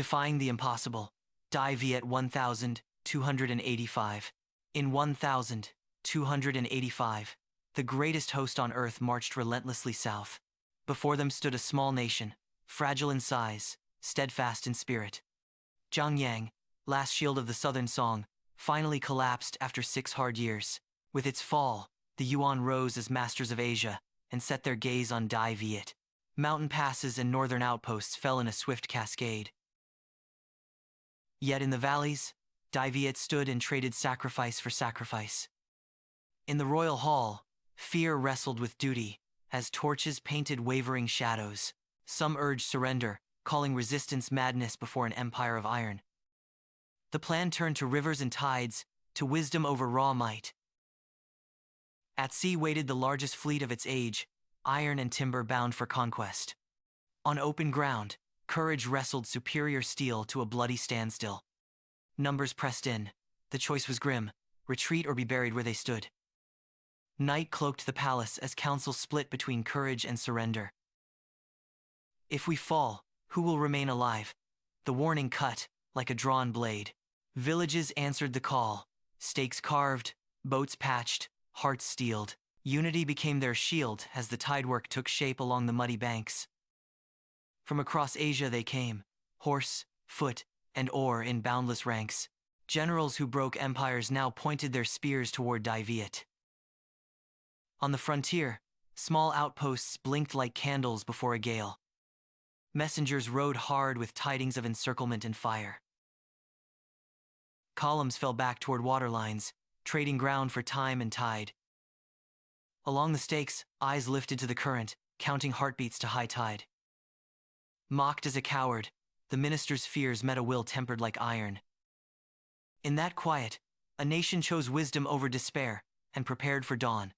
Defying the impossible, Dai Viet 1285. In 1285, the greatest host on earth marched relentlessly south. Before them stood a small nation, fragile in size, steadfast in spirit. Zhangyang, last shield of the southern Song, finally collapsed after 6 hard years. With its fall, the Yuan rose as masters of Asia and set their gaze on Dai Viet. Mountain passes and northern outposts fell in a swift cascade. Yet in the valleys, Dai Viet stood and traded sacrifice for sacrifice. In the royal hall, fear wrestled with duty, as torches painted wavering shadows. Some urged surrender, calling resistance madness before an empire of iron. The plan turned to rivers and tides, to wisdom over raw might. At sea waited the largest fleet of its age, iron and timber bound for conquest. On open ground, courage wrestled superior steel to a bloody standstill. Numbers pressed in. The choice was grim: retreat or be buried where they stood. Night cloaked the palace as councils split between courage and surrender. If we fall, who will remain alive? The warning cut, like a drawn blade. Villages answered the call, stakes carved, boats patched, hearts steeled. Unity became their shield as the tidework took shape along the muddy banks. From across Asia they came, horse, foot, and oar in boundless ranks. Generals who broke empires now pointed their spears toward Dai Viet. On the frontier, small outposts blinked like candles before a gale. Messengers rode hard with tidings of encirclement and fire. Columns fell back toward waterlines, trading ground for time and tide. Along the stakes, eyes lifted to the current, counting heartbeats to high tide. Mocked as a coward, the minister's fears met a will tempered like iron. In that quiet, a nation chose wisdom over despair and prepared for dawn.